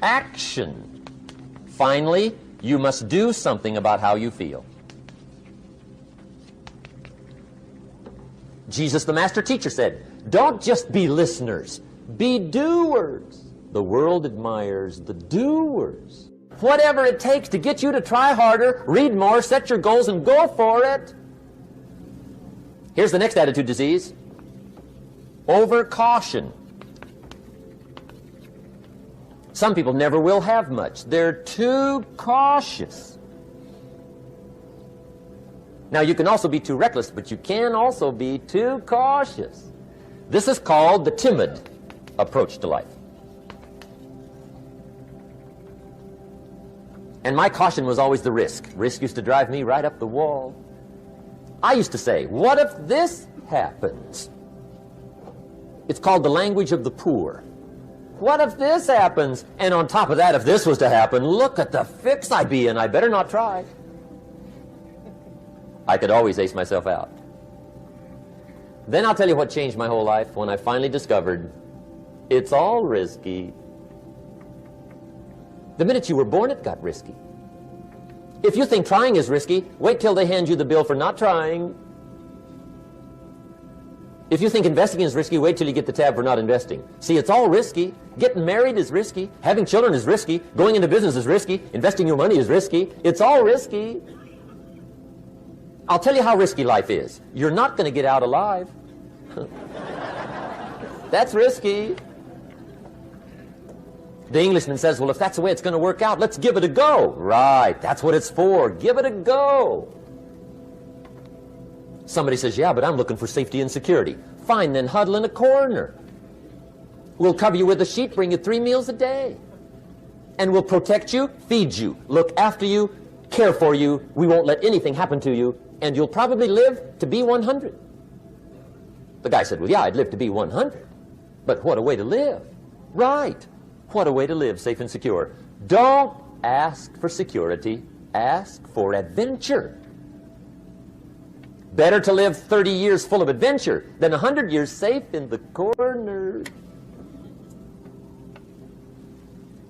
action. Finally, you must do something about how you feel. Jesus, the master teacher, said, don't just be listeners, be doers. The world admires the doers. Whatever it takes to get you to try harder, read more, set your goals, and go for it. Here's the next attitude disease. Overcaution. Some people never will have much. They're too cautious. Now, you can also be too reckless, but you can also be too cautious. This is called the timid approach to life. And my caution was always the risk. Risk used to drive me right up the wall. I used to say, what if this happens? It's called the language of the poor. What if this happens? And on top of that, if this was to happen, look at the fix I'd be in. I better not try. I could always ace myself out. Then I'll tell you what changed my whole life when I finally discovered it's all risky. The minute you were born, it got risky. If you think trying is risky, wait till they hand you the bill for not trying. If you think investing is risky, wait till you get the tab for not investing. See, it's all risky. Getting married is risky. Having children is risky. Going into business is risky. Investing your money is risky. It's all risky. I'll tell you how risky life is. You're not going to get out alive. That's risky. The Englishman says, well, if that's the way it's going to work out, let's give it a go. Right, that's what it's for. Give it a go. Somebody says, yeah, but I'm looking for safety and security. Fine, then huddle in a corner. We'll cover you with a sheet, bring you 3 meals a day. And we'll protect you, feed you, look after you, care for you. We won't let anything happen to you. And you'll probably live to be 100. The guy said, well, yeah, I'd live to be 100. But what a way to live. Right. What a way to live, safe and secure. Don't ask for security. Ask for adventure. Better to live 30 years full of adventure than 100 years safe in the corner.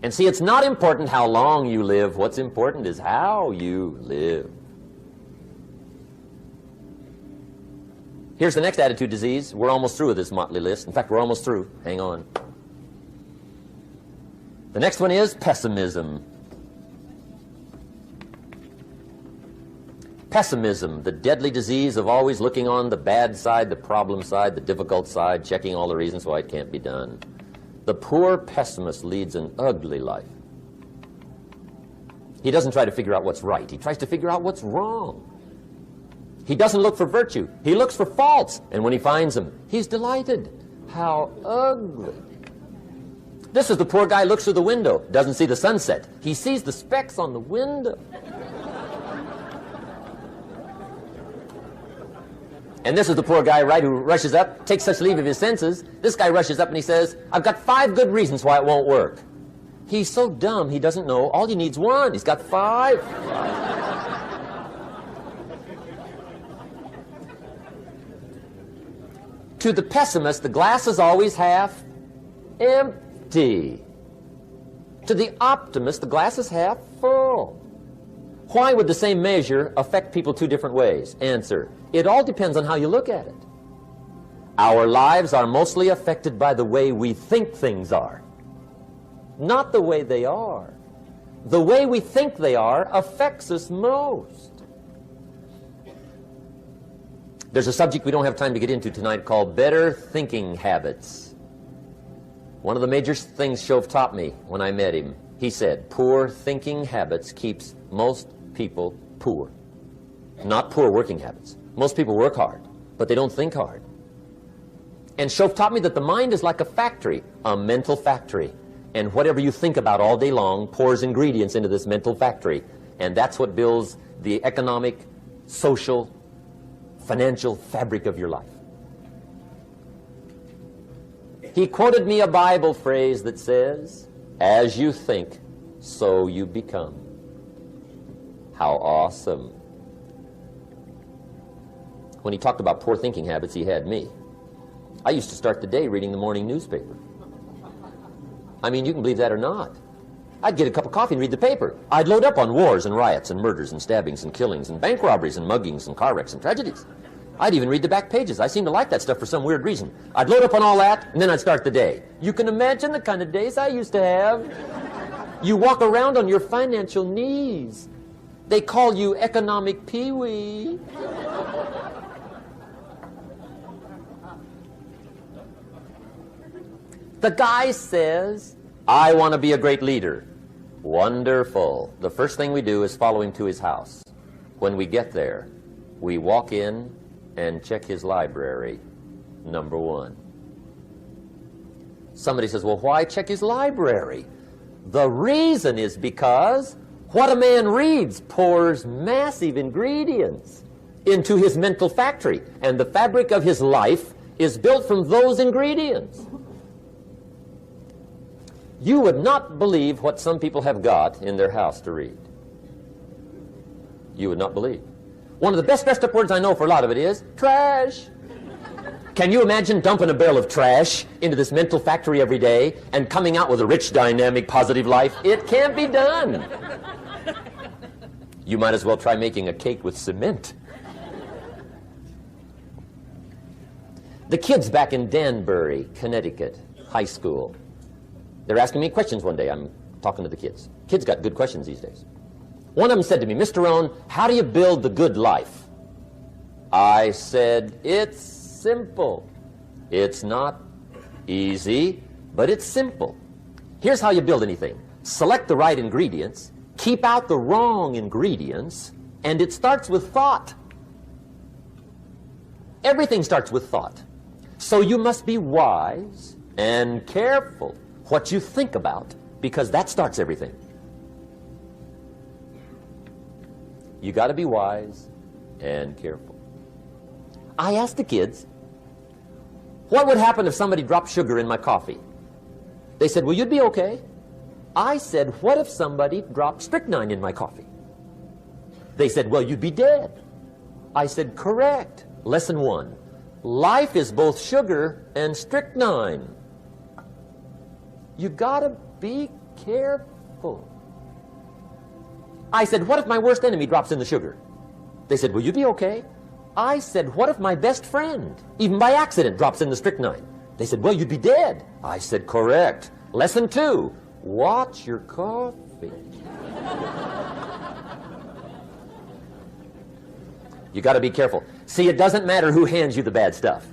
And see, it's not important how long you live. What's important is how you live. Here's the next attitude disease. We're almost through with this motley list. In fact, we're almost through. Hang on. The next one is pessimism. Pessimism, the deadly disease of always looking on the bad side, the problem side, the difficult side, checking all the reasons why it can't be done. The poor pessimist leads an ugly life. He doesn't try to figure out what's right. He tries to figure out what's wrong. He doesn't look for virtue. He looks for faults. And when he finds them, he's delighted. How ugly. This is the poor guy who looks through the window, doesn't see the sunset. He sees the specks on the window. And this is the poor guy, right, who rushes up, takes such leave of his senses. This guy rushes up and he says, I've got 5 good reasons why it won't work. He's so dumb he doesn't know. All he needs 1. He's got 5. To the pessimist, the glass is always half empty. To the optimist, the glass is half full. Why would the same measure affect people 2 different ways? Answer, it all depends on how you look at it. Our lives are mostly affected by the way we think things are, not the way they are. The way we think they are affects us most. There's a subject we don't have time to get into tonight called better thinking habits. One of the major things Shove taught me when I met him, he said, poor thinking habits keeps most people poor. Not poor working habits. Most people work hard, but they don't think hard. And Shove taught me that the mind is like a factory, a mental factory. And whatever you think about all day long pours ingredients into this mental factory. And that's what builds the economic, social, financial fabric of your life. He quoted me a Bible phrase that says, as you think, so you become. How awesome. When he talked about poor thinking habits, he had me. I used to start the day reading the morning newspaper. I mean, you can believe that or not. I'd get a cup of coffee and read the paper. I'd load up on wars and riots and murders and stabbings and killings and bank robberies and muggings and car wrecks and tragedies. I'd even read the back pages. I seem to like that stuff for some weird reason. I'd load up on all that, and then I'd start the day. You can imagine the kind of days I used to have. You walk around on your financial knees. They call you economic peewee. The guy says, I want to be a great leader. Wonderful. The first thing we do is follow him to his house. When we get there, we walk in and check his library, number one. Somebody says, well, why check his library? The reason is because what a man reads pours massive ingredients into his mental factory, and the fabric of his life is built from those ingredients. You would not believe what some people have got in their house to read. You would not believe. One of the best dressed up words I know for a lot of it is trash. Can you imagine dumping a barrel of trash into this mental factory every day and coming out with a rich, dynamic, positive life? It can't be done. You might as well try making a cake with cement. The kids back in Danbury, Connecticut, high school, they're asking me questions one day. I'm talking to the kids. Kids got good questions these days. One of them said to me, Mr. Rohn, how do you build the good life? I said, it's simple. It's not easy, but it's simple. Here's how you build anything. Select the right ingredients, keep out the wrong ingredients, and it starts with thought. Everything starts with thought. So you must be wise and careful what you think about, because that starts everything. You got to be wise and careful. I asked the kids, what would happen if somebody dropped sugar in my coffee? They said, well, you'd be okay. I said, what if somebody dropped strychnine in my coffee? They said, well, you'd be dead. I said, correct. Lesson one, life is both sugar and strychnine. You gotta be careful. I said, what if my worst enemy drops in the sugar? They said, will you be okay? I said, what if my best friend, even by accident, drops in the strychnine? They said, well, you'd be dead. I said, correct. Lesson two, watch your coffee. You gotta be careful. See, it doesn't matter who hands you the bad stuff.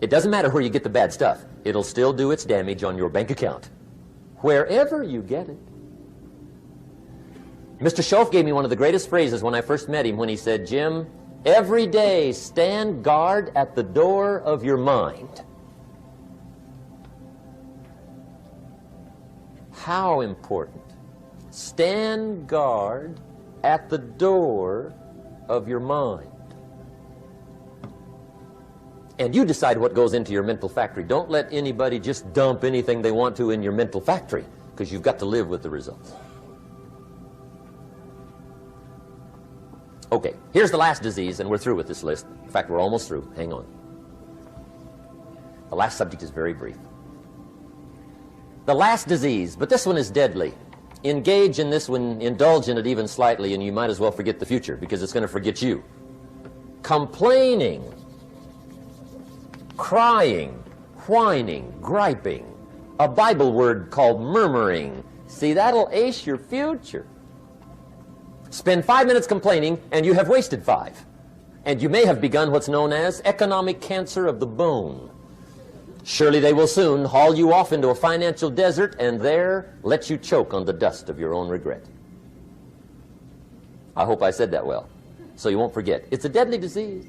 It doesn't matter where you get the bad stuff. It'll still do its damage on your bank account, wherever you get it. Mr. Schoaf gave me one of the greatest phrases when I first met him when he said, Jim, every day stand guard at the door of your mind. How important. Stand guard at the door of your mind. And you decide what goes into your mental factory. Don't let anybody just dump anything they want to in your mental factory, because you've got to live with the results. Okay, here's the last disease, and we're through with this list. In fact, we're almost through. Hang on. The last subject is very brief. The last disease, but this one is deadly. Engage in this one, indulge in it even slightly, and you might as well forget the future, because it's going to forget you. Complaining, crying, whining, griping. A Bible word called murmuring. See, that'll ace your future. Spend 5 minutes complaining, and you have wasted 5. And you may have begun what's known as economic cancer of the bone. Surely they will soon haul you off into a financial desert and there let you choke on the dust of your own regret. I hope I said that well, so you won't forget. It's a deadly disease.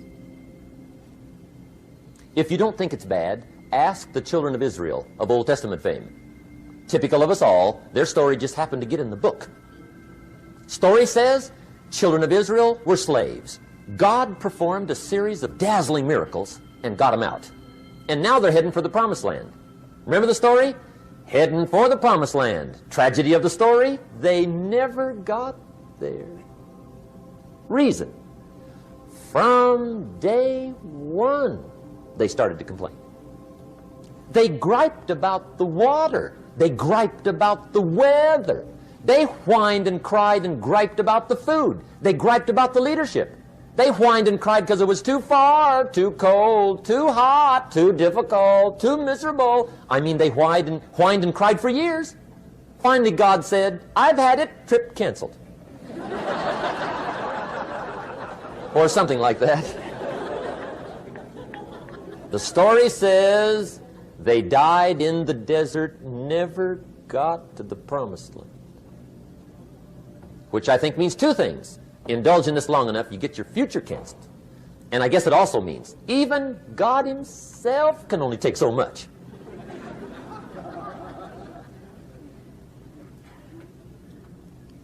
If you don't think it's bad, ask the children of Israel of Old Testament fame. Typical of us all, their story just happened to get in the book. Story says, children of Israel were slaves. God performed a series of dazzling miracles and got them out. And now they're heading for the promised land. Remember the story? Heading for the promised land. Tragedy of the story, they never got there. Reason. From day one, they started to complain. They griped about the water. They griped about the weather. They whined and cried and griped about the food. They griped about the leadership. They whined and cried because it was too far, too cold, too hot, too difficult, too miserable. I mean, they whined and cried for years. Finally, God said, I've had it, trip canceled. Or something like that. The story says they died in the desert, never got to the promised land. Which I think means 2 things. Indulge in this long enough, you get your future canceled. And I guess it also means even God himself can only take so much.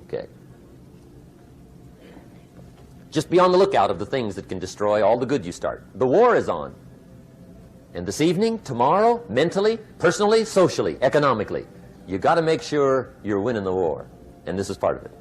Okay. Just be on the lookout of the things that can destroy all the good you start. The war is on. And this evening, tomorrow, mentally, personally, socially, economically, you got to make sure you're winning the war. And this is part of it.